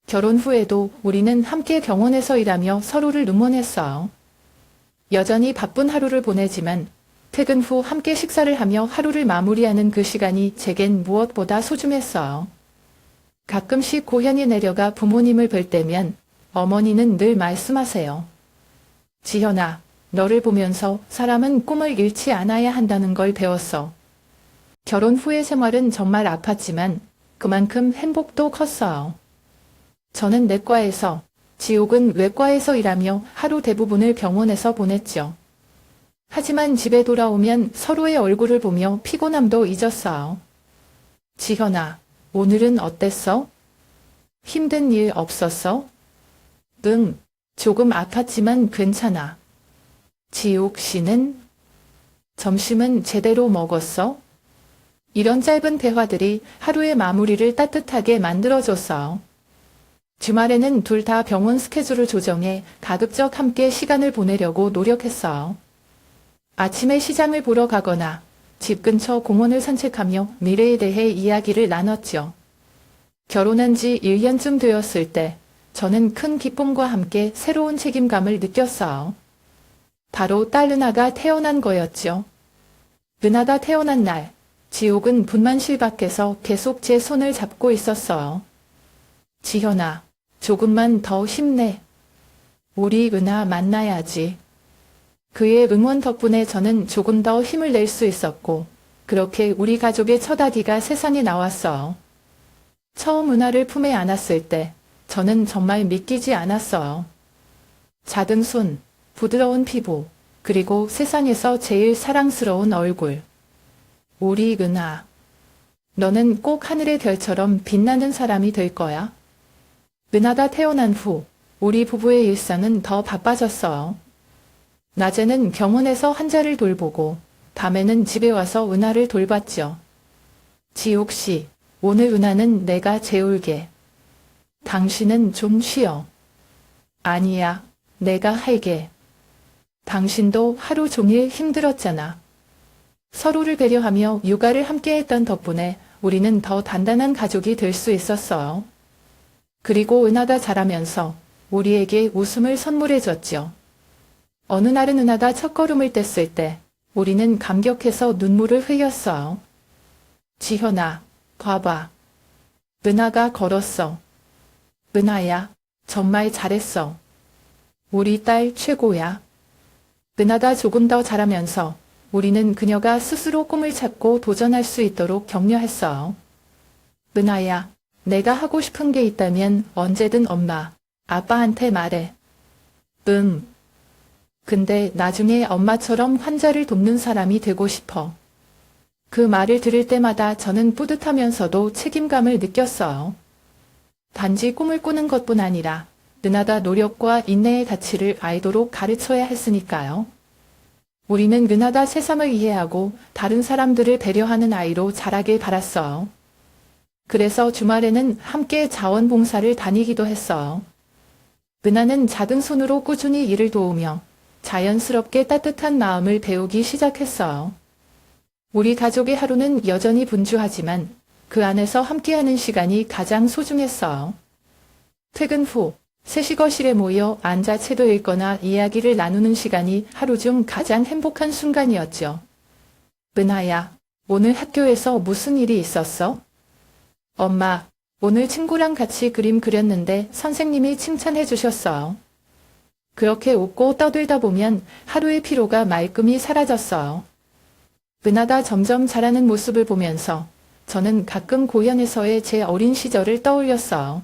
결혼 후에도 우리는 함께 병원에서 일하며 서로를 응원했어요. 여전히 바쁜 하루를 보내지만 퇴근 후 함께 식사를 하며 하루를 마무리하는 그 시간이 제겐 무엇보다 소중했어요. 가끔씩 고향에 내려가 부모님을 뵐 때면 어머니는 늘 말씀하세요. 지현아, 너를 보면서 사람은 꿈을 잃지 않아야 한다는 걸 배웠어. 결혼 후의 생활은 정말 아팠지만 그만큼 행복도 컸어요. 저는 내과에서, 지옥은 외과에서 일하며 하루 대부분을 병원에서 보냈죠. 하지만 집에 돌아오면 서로의 얼굴을 보며 피곤함도 잊었어요. 지현아, 오늘은 어땠어? 힘든 일 없었어? 응, 조금 아팠지만 괜찮아. 지옥 씨는? 점심은 제대로 먹었어? 이런 짧은 대화들이 하루의 마무리를 따뜻하게 만들어줬어요. 주말에는 둘 다 병원 스케줄을 조정해 가급적 함께 시간을 보내려고 노력했어요. 아침에 시장을 보러 가거나 집 근처 공원을 산책하며 미래에 대해 이야기를 나눴죠. 결혼한 지 1년쯤 되었을 때 저는 큰 기쁨과 함께 새로운 책임감을 느꼈어요. 바로 딸 은하가 태어난 거였죠. 은하가 태어난 날, 지옥은 분만실 밖에서 계속 제 손을 잡고 있었어요. 지현아, 조금만 더 힘내. 우리 은하 만나야지. 그의 응원 덕분에 저는 조금 더 힘을 낼 수 있었고 그렇게 우리 가족의 첫 아기가 세상에 나왔어요. 처음 은하를 품에 안았을 때 저는 정말 믿기지 않았어요. 작은 손, 부드러운 피부, 그리고 세상에서 제일 사랑스러운 얼굴. 우리 은하, 너는 꼭 하늘의 별처럼 빛나는 사람이 될 거야. 은하가 태어난 후 우리 부부의 일상은 더 바빠졌어요. 낮에는 병원에서 환자를 돌보고 밤에는 집에 와서 은하를 돌봤죠. 지옥 씨, 오늘 은하는 내가 재울게. 당신은 좀 쉬어. 아니야, 내가 할게. 당신도 하루 종일 힘들었잖아. 서로를 배려하며 육아를 함께했던 덕분에 우리는 더 단단한 가족이 될 수 있었어요. 그리고 은하가 자라면서 우리에게 웃음을 선물해줬죠. 어느 날은 은하가 첫걸음을 뗐을 때 우리는 감격해서 눈물을 흘렸어요. 지현아, 봐봐. 은하가 걸었어. 은하야, 정말 잘했어. 우리 딸 최고야. 은하가 조금 더 자라면서 우리는 그녀가 스스로 꿈을 찾고 도전할 수 있도록 격려했어요. 은하야, 내가 하고 싶은 게 있다면 언제든 엄마, 아빠한테 말해. 근데 나중에 엄마처럼 환자를 돕는 사람이 되고 싶어. 그 말을 들을 때마다 저는 뿌듯하면서도 책임감을 느꼈어요. 단지 꿈을 꾸는 것뿐 아니라 은하가 노력과 인내의 가치를 알도록 가르쳐야 했으니까요. 우리는 은하가 세상을 이해하고 다른 사람들을 배려하는 아이로 자라길 바랐어요. 그래서 주말에는 함께 자원봉사를 다니기도 했어요. 은하는 작은 손으로 꾸준히 일을 도우며 자연스럽게 따뜻한 마음을 배우기 시작했어요. 우리 가족의 하루는 여전히 분주하지만 그 안에서 함께하는 시간이 가장 소중했어요. 퇴근 후 셋이 거실에 모여 앉아 책을 읽거나 이야기를 나누는 시간이 하루 중 가장 행복한 순간이었죠. 은하야, 오늘 학교에서 무슨 일이 있었어? 엄마, 오늘 친구랑 같이 그림 그렸는데 선생님이 칭찬해 주셨어요. 그렇게 웃고 떠들다 보면 하루의 피로가 말끔히 사라졌어요. 은하가 점점 자라는 모습을 보면서 저는 가끔 고현에서의 제 어린 시절을 떠올렸어요.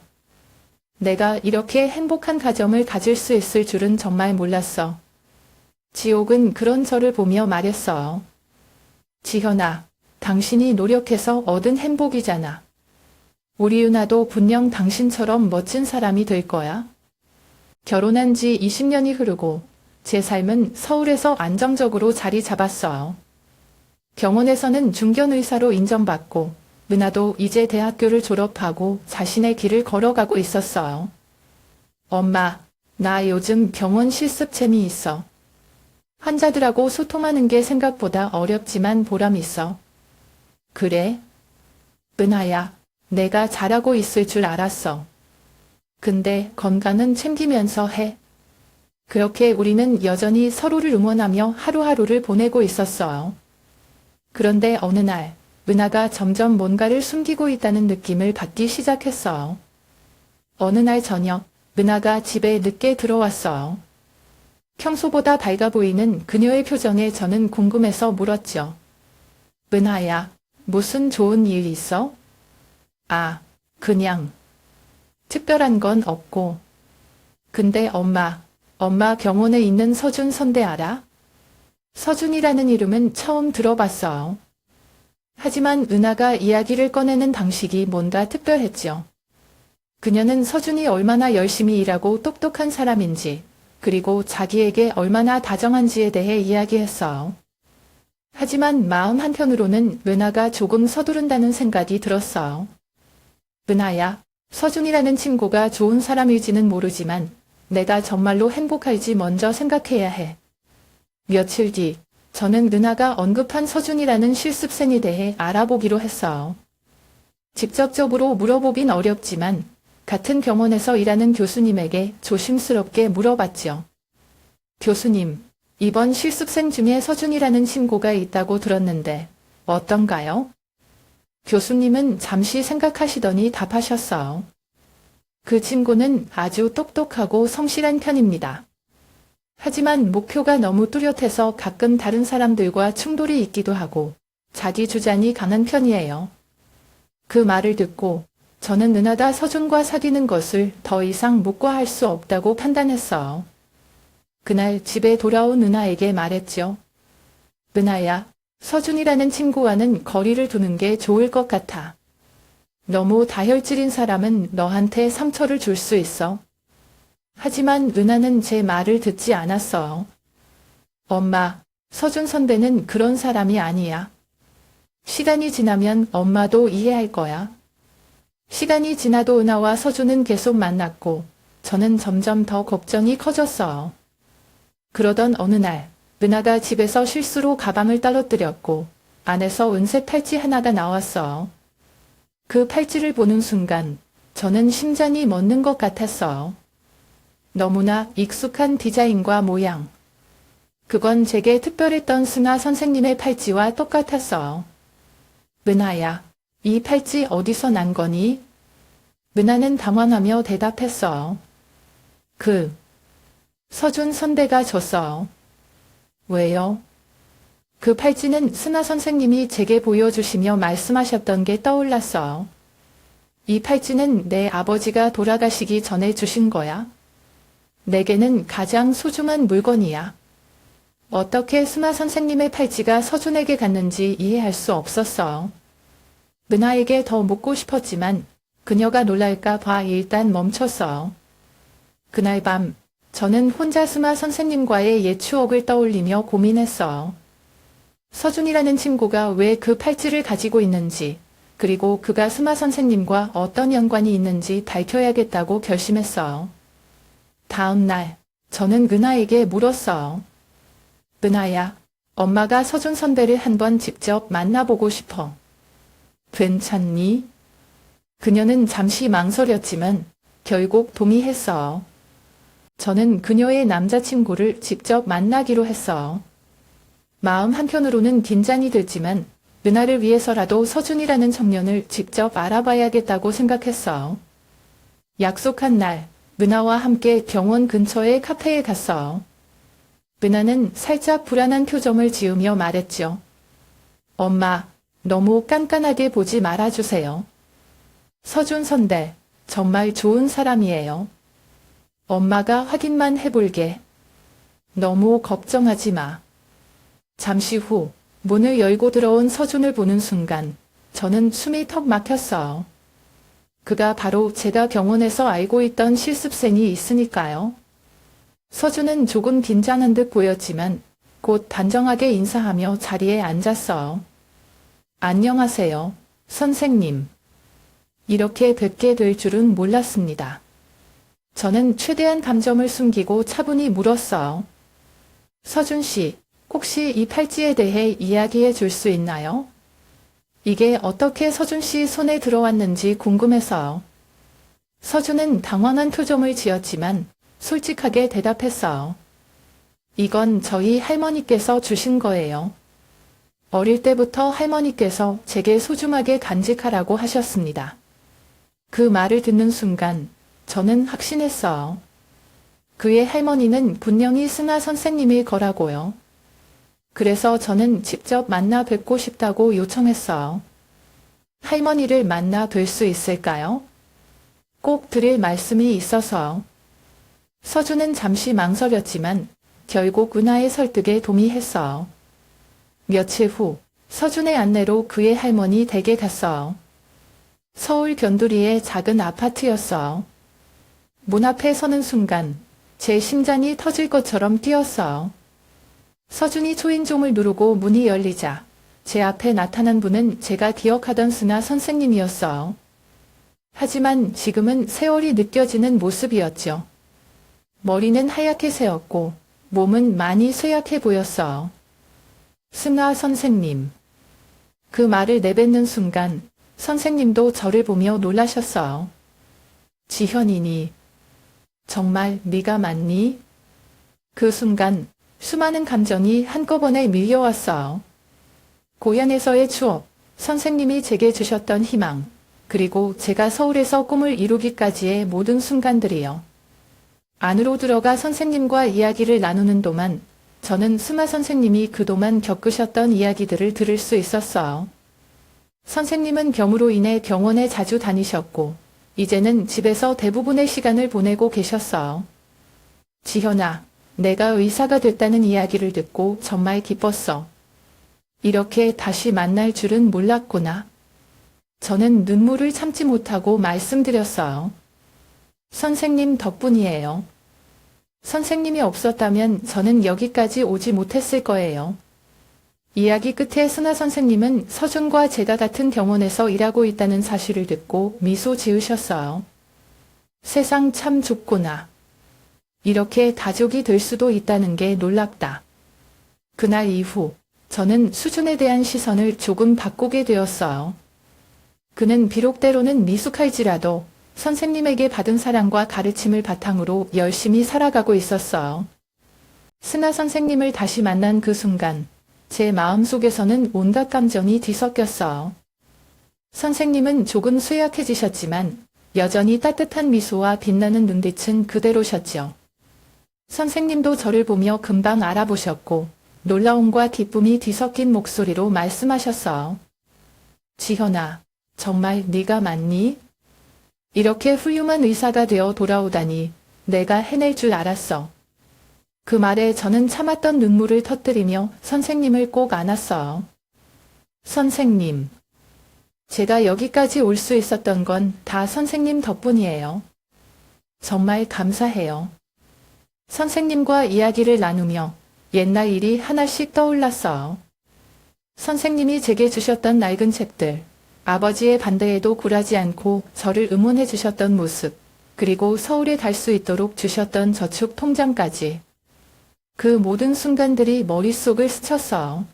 내가 이렇게 행복한 가정을 가질 수 있을 줄은 정말 몰랐어. 지옥은 그런 저를 보며 말했어요. 지현아, 당신이 노력해서 얻은 행복이잖아. 우리 은하도 분명 당신처럼 멋진 사람이 될 거야. 결혼한 지 20년이 흐르고 제 삶은 서울에서 안정적으로 자리 잡았어요. 병원에서는 중견의사로 인정받고 은하도 이제 대학교를 졸업하고 자신의 길을 걸어가고 있었어요. 엄마, 나 요즘 병원 실습 재미있어. 환자들하고 소통하는 게 생각보다 어렵지만 보람 있어. 그래? 은하야, 내가 잘하고 있을 줄 알았어. 근데 건강은 챙기면서 해. 그렇게 우리는 여전히 서로를 응원하며 하루하루를 보내고 있었어요. 그런데 어느 날, 은하가 점점 뭔가를 숨기고 있다는 느낌을 받기 시작했어요. 어느 날 저녁, 은하가 집에 늦게 들어왔어요. 평소보다 밝아 보이는 그녀의 표정에 저는 궁금해서 물었죠. 은하야, 무슨 좋은 일 있어? 아, 그냥. 특별한 건 없고. 근데 엄마 병원에 있는 서준 선대 알아? 서준이라는 이름은 처음 들어봤어요. 하지만 은하가 이야기를 꺼내는 방식이 뭔가 특별했죠. 그녀는 서준이 얼마나 열심히 일하고 똑똑한 사람인지, 그리고 자기에게 얼마나 다정한지에 대해 이야기했어요. 하지만 마음 한편으로는 은하가 조금 서두른다는 생각이 들었어요. 은하야, 서준이라는 친구가 좋은 사람일지는 모르지만 내가 정말로 행복할지 먼저 생각해야 해. 며칠 뒤 저는 은하가 언급한 서준이라는 실습생에 대해 알아보기로 했어요. 직접적으로 물어보긴 어렵지만 같은 병원에서 일하는 교수님에게 조심스럽게 물어봤죠. 교수님, 이번 실습생 중에 서준이라는 친구가 있다고 들었는데 어떤가요? 교수님은 잠시 생각하시더니 답하셨어요. 그 친구는 아주 똑똑하고 성실한 편입니다. 하지만 목표가 너무 뚜렷해서 가끔 다른 사람들과 충돌이 있기도 하고 자기 주장이 강한 편이에요. 그 말을 듣고 저는 은하가 서준과 사귀는 것을 더 이상 묵과할 수 없다고 판단했어요. 그날 집에 돌아온 은하에게 말했죠. 은하야, 서준이라는 친구와는 거리를 두는 게 좋을 것 같아. 너무 다혈질인 사람은 너한테 상처를 줄 수 있어. 하지만 은하는 제 말을 듣지 않았어요. 엄마, 서준 선배는 그런 사람이 아니야. 시간이 지나면 엄마도 이해할 거야. 시간이 지나도 은하와 서준은 계속 만났고 저는 점점 더 걱정이 커졌어요. 그러던 어느 날 은하가 집에서 실수로 가방을 떨어뜨렸고 안에서 은색 팔찌 하나가 나왔어요. 그 팔찌를 보는 순간 저는 심장이 멎는 것 같았어요. 너무나 익숙한 디자인과 모양. 그건 제게 특별했던 승아 선생님의 팔찌와 똑같았어요. 은하야, 이 팔찌 어디서 난 거니? 은하는 당황하며 대답했어요. 서준 선배가 줬어요. 왜요? 그 팔찌는 승아 선생님이 제게 보여주시며 말씀하셨던 게 떠올랐어요. 이 팔찌는 내 아버지가 돌아가시기 전에 주신 거야. 내게는 가장 소중한 물건이야. 어떻게 승아 선생님의 팔찌가 서준에게 갔는지 이해할 수 없었어요. 은하에게 더 묻고 싶었지만 그녀가 놀랄까 봐 일단 멈췄어요. 그날 밤 저는 혼자 승아 선생님과의 옛 추억을 떠올리며 고민했어요. 서준이라는 친구가 왜 그 팔찌를 가지고 있는지, 그리고 그가 승아 선생님과 어떤 연관이 있는지 밝혀야겠다고 결심했어요. 다음 날 저는 은하에게 물었어요. 은하야, 엄마가 서준 선배를 한번 직접 만나보고 싶어. 괜찮니? 그녀는 잠시 망설였지만 결국 동의했어요. 저는 그녀의 남자친구를 직접 만나기로 했어요. 마음 한편으로는 긴장이 들지만 은하를 위해서라도 서준이라는 청년을 직접 알아봐야겠다고 생각했어요. 약속한 날 은하와 함께 병원 근처의 카페에 갔어요. 은하는 살짝 불안한 표정을 지으며 말했죠. 엄마, 너무 깐깐하게 보지 말아주세요. 서준 선배, 정말 좋은 사람이에요. 엄마가 확인만 해볼게. 너무 걱정하지 마. 잠시 후 문을 열고 들어온 서준을 보는 순간 저는 숨이 턱 막혔어요. 그가 바로 제가 병원에서 알고 있던 실습생이 있으니까요. 서준은 조금 긴장한 듯 보였지만 곧 단정하게 인사하며 자리에 앉았어요. 안녕하세요, 선생님. 이렇게 뵙게 될 줄은 몰랐습니다. 저는 최대한 감정을 숨기고 차분히 물었어요. 서준 씨, 혹시 이 팔찌에 대해 이야기해 줄 수 있나요? 이게 어떻게 서준 씨 손에 들어왔는지 궁금해서요. 서준은 당황한 표정을 지었지만 솔직하게 대답했어요. 이건 저희 할머니께서 주신 거예요. 어릴 때부터 할머니께서 제게 소중하게 간직하라고 하셨습니다. 그 말을 듣는 순간 저는 확신했어요. 그의 할머니는 분명히 승아 선생님일 거라고요. 그래서 저는 직접 만나 뵙고 싶다고 요청했어요. 할머니를 만나 뵐 수 있을까요? 꼭 드릴 말씀이 있어서요. 서준은 잠시 망설였지만 결국 은하의 설득에 동의했어요. 며칠 후 서준의 안내로 그의 할머니 댁에 갔어요. 서울 변두리의 작은 아파트였어요. 문 앞에 서는 순간 제 심장이 터질 것처럼 뛰었어요. 서준이 초인종을 누르고 문이 열리자 제 앞에 나타난 분은 제가 기억하던 승아 선생님이었어요. 하지만 지금은 세월이 느껴지는 모습이었죠. 머리는 하얗게 새었고 몸은 많이 쇠약해 보였어요. 승아 선생님. 그 말을 내뱉는 순간 선생님도 저를 보며 놀라셨어요. 지현이니. 정말 네가 맞니? 그 순간 수많은 감정이 한꺼번에 밀려왔어요. 고향에서의 추억, 선생님이 제게 주셨던 희망, 그리고 제가 서울에서 꿈을 이루기까지의 모든 순간들이요. 안으로 들어가 선생님과 이야기를 나누는 동안 저는 승아 선생님이 그동안 겪으셨던 이야기들을 들을 수 있었어요. 선생님은 병으로 인해 병원에 자주 다니셨고 이제는 집에서 대부분의 시간을 보내고 계셨어요. 지현아, 내가 의사가 됐다는 이야기를 듣고 정말 기뻤어. 이렇게 다시 만날 줄은 몰랐구나. 저는 눈물을 참지 못하고 말씀드렸어요. 선생님 덕분이에요. 선생님이 없었다면 저는 여기까지 오지 못했을 거예요. 이야기 끝에 스나 선생님은 서준과 제가 같은 병원에서 일하고 있다는 사실을 듣고 미소 지으셨어요. 세상 참 좁구나. 이렇게 가족이 될 수도 있다는 게 놀랍다. 그날 이후 저는 수준에 대한 시선을 조금 바꾸게 되었어요. 그는 비록 때로는 미숙할지라도 선생님에게 받은 사랑과 가르침을 바탕으로 열심히 살아가고 있었어요. 스나 선생님을 다시 만난 그 순간 제 마음속에서는 온갖 감정이 뒤섞였어요. 선생님은 조금 쇠약해지셨지만 여전히 따뜻한 미소와 빛나는 눈빛은 그대로셨죠. 선생님도 저를 보며 금방 알아보셨고 놀라움과 기쁨이 뒤섞인 목소리로 말씀하셨어요. 지현아, 정말 네가 맞니? 이렇게 훌륭한 의사가 되어 돌아오다니 내가 해낼 줄 알았어. 그 말에 저는 참았던 눈물을 터뜨리며 선생님을 꼭 안았어요. 선생님, 제가 여기까지 올 수 있었던 건 다 선생님 덕분이에요. 정말 감사해요. 선생님과 이야기를 나누며 옛날 일이 하나씩 떠올랐어요. 선생님이 제게 주셨던 낡은 책들, 아버지의 반대에도 굴하지 않고 저를 응원해 주셨던 모습, 그리고 서울에 갈 수 있도록 주셨던 저축 통장까지. 그 모든 순간들이 머릿속을 스쳤어요.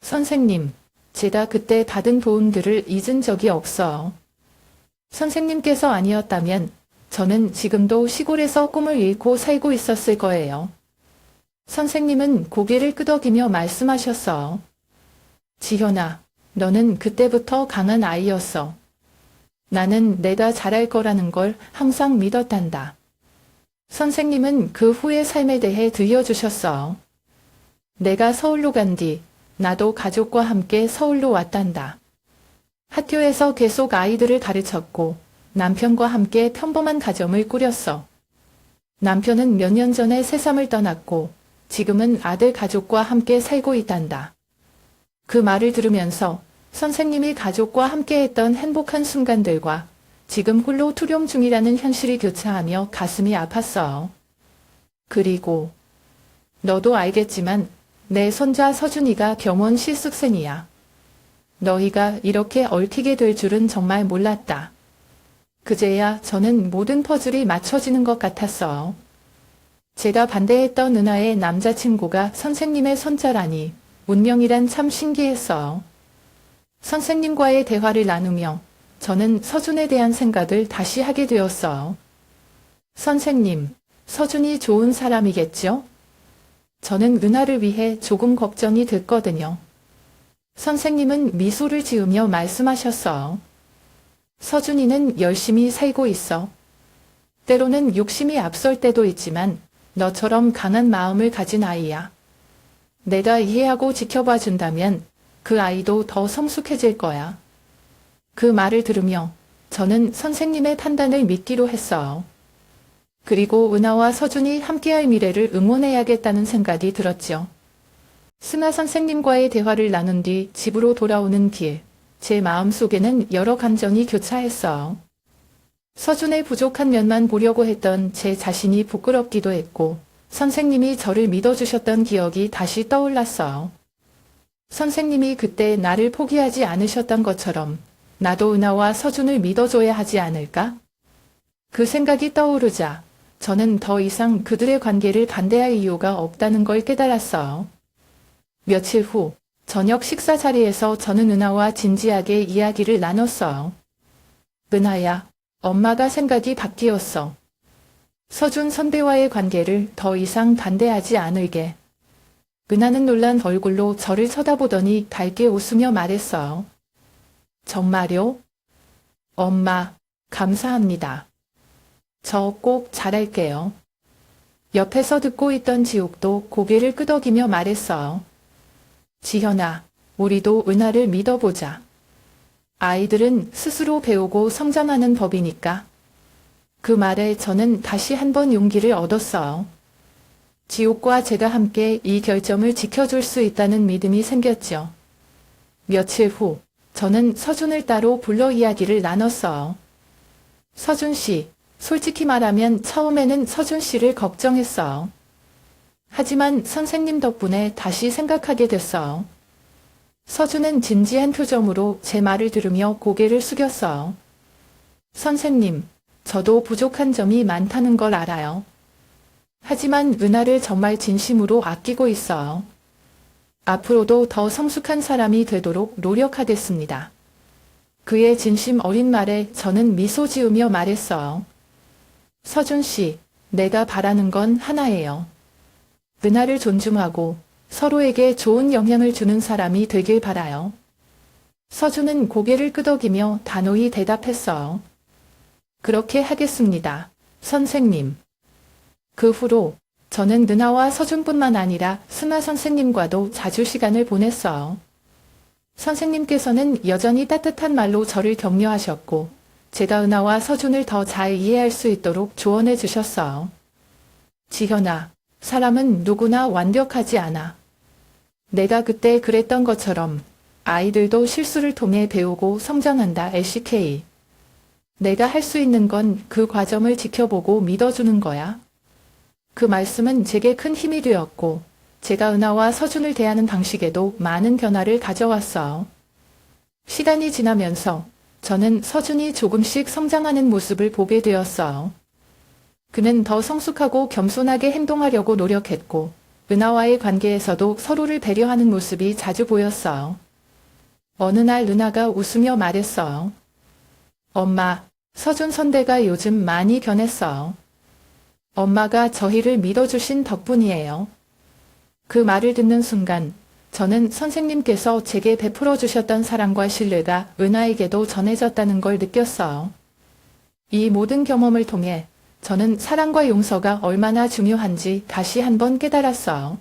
선생님, 제가 그때 받은 도움들을 잊은 적이 없어요. 선생님께서 아니었다면 저는 지금도 시골에서 꿈을 잃고 살고 있었을 거예요. 선생님은 고개를 끄덕이며 말씀하셨어요. 지현아, 너는 그때부터 강한 아이였어. 나는 내가 잘할 거라는 걸 항상 믿었단다. 선생님은 그 후의 삶에 대해 들려주셨어. 내가 서울로 간 뒤 나도 가족과 함께 서울로 왔단다. 학교에서 계속 아이들을 가르쳤고 남편과 함께 평범한 가정을 꾸렸어. 남편은 몇 년 전에 새삼을 떠났고 지금은 아들 가족과 함께 살고 있단다. 그 말을 들으면서 선생님이 가족과 함께했던 행복한 순간들과 지금 홀로 투병 중이라는 현실이 교차하며 가슴이 아팠어요. 그리고 너도 알겠지만 내 손자 서준이가 병원 실습생이야. 너희가 이렇게 얽히게 될 줄은 정말 몰랐다. 그제야 저는 모든 퍼즐이 맞춰지는 것 같았어요. 제가 반대했던 은하의 남자친구가 선생님의 손자라니 운명이란 참 신기했어요. 선생님과의 대화를 나누며 저는 서준에 대한 생각을 다시 하게 되었어요. 선생님, 서준이 좋은 사람이겠죠? 저는 은하를 위해 조금 걱정이 됐거든요. 선생님은 미소를 지으며 말씀하셨어요. 서준이는 열심히 살고 있어. 때로는 욕심이 앞설 때도 있지만 너처럼 강한 마음을 가진 아이야. 내가 이해하고 지켜봐 준다면 그 아이도 더 성숙해질 거야. 그 말을 들으며 저는 선생님의 판단을 믿기로 했어요. 그리고 은하와 서준이 함께할 미래를 응원해야겠다는 생각이 들었죠. 스나 선생님과의 대화를 나눈 뒤 집으로 돌아오는 길, 제 마음속에는 여러 감정이 교차했어요. 서준의 부족한 면만 보려고 했던 제 자신이 부끄럽기도 했고 선생님이 저를 믿어주셨던 기억이 다시 떠올랐어요. 선생님이 그때 나를 포기하지 않으셨던 것처럼 나도 은하와 서준을 믿어줘야 하지 않을까? 그 생각이 떠오르자 저는 더 이상 그들의 관계를 반대할 이유가 없다는 걸 깨달았어요. 며칠 후 저녁 식사 자리에서 저는 은하와 진지하게 이야기를 나눴어요. 은하야, 엄마가 생각이 바뀌었어. 서준 선배와의 관계를 더 이상 반대하지 않을게. 은하는 놀란 얼굴로 저를 쳐다보더니 밝게 웃으며 말했어요. 정말요? 엄마, 감사합니다. 저 꼭 잘할게요. 옆에서 듣고 있던 지옥도 고개를 끄덕이며 말했어요. 지현아, 우리도 은하를 믿어보자. 아이들은 스스로 배우고 성장하는 법이니까. 그 말에 저는 다시 한번 용기를 얻었어요. 지옥과 제가 함께 이 결점을 지켜줄 수 있다는 믿음이 생겼죠. 며칠 후 저는 서준을 따로 불러 이야기를 나눴어요. 서준 씨, 솔직히 말하면 처음에는 서준 씨를 걱정했어요. 하지만 선생님 덕분에 다시 생각하게 됐어요. 서준은 진지한 표정으로 제 말을 들으며 고개를 숙였어요. 선생님, 저도 부족한 점이 많다는 걸 알아요. 하지만 은하를 정말 진심으로 아끼고 있어요. 앞으로도 더 성숙한 사람이 되도록 노력하겠습니다. 그의 진심 어린 말에 저는 미소 지으며 말했어요. 서준 씨, 내가 바라는 건 하나예요. 은하를 존중하고 서로에게 좋은 영향을 주는 사람이 되길 바라요. 서준은 고개를 끄덕이며 단호히 대답했어요. 그렇게 하겠습니다, 선생님. 그 후로 저는 은하와 서준뿐만 아니라 스마 선생님과도 자주 시간을 보냈어요. 선생님께서는 여전히 따뜻한 말로 저를 격려하셨고, 제가 은하와 서준을 더 잘 이해할 수 있도록 조언해 주셨어요. 지현아, 사람은 누구나 완벽하지 않아. 내가 그때 그랬던 것처럼 아이들도 실수를 통해 배우고 성장한다. LCK. 내가 할 수 있는 건 그 과정을 지켜보고 믿어주는 거야. 그 말씀은 제게 큰 힘이 되었고, 제가 은하와 서준을 대하는 방식에도 많은 변화를 가져왔어요. 시간이 지나면서 저는 서준이 조금씩 성장하는 모습을 보게 되었어요. 그는 더 성숙하고 겸손하게 행동하려고 노력했고, 은하와의 관계에서도 서로를 배려하는 모습이 자주 보였어요. 어느 날 은하가 웃으며 말했어요. 엄마, 서준 선배가 요즘 많이 변했어요. 엄마가 저희를 믿어주신 덕분이에요. 그 말을 듣는 순간 저는 선생님께서 제게 베풀어 주셨던 사랑과 신뢰가 은하에게도 전해졌다는 걸 느꼈어요. 이 모든 경험을 통해 저는 사랑과 용서가 얼마나 중요한지 다시 한번 깨달았어요.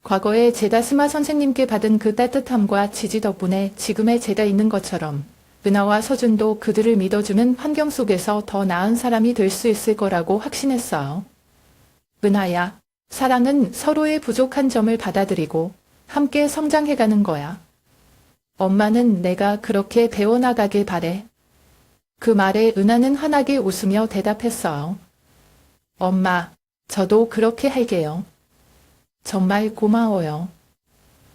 과거에 제가 스마 선생님께 받은 그 따뜻함과 지지 덕분에 지금의 제가 있는 것처럼 은하와 서준도 그들을 믿어주는 환경 속에서 더 나은 사람이 될 수 있을 거라고 확신했어요. 은하야, 사랑은 서로의 부족한 점을 받아들이고 함께 성장해가는 거야. 엄마는 내가 그렇게 배워나가길 바래. 그 말에 은하는 환하게 웃으며 대답했어요. 엄마, 저도 그렇게 할게요. 정말 고마워요.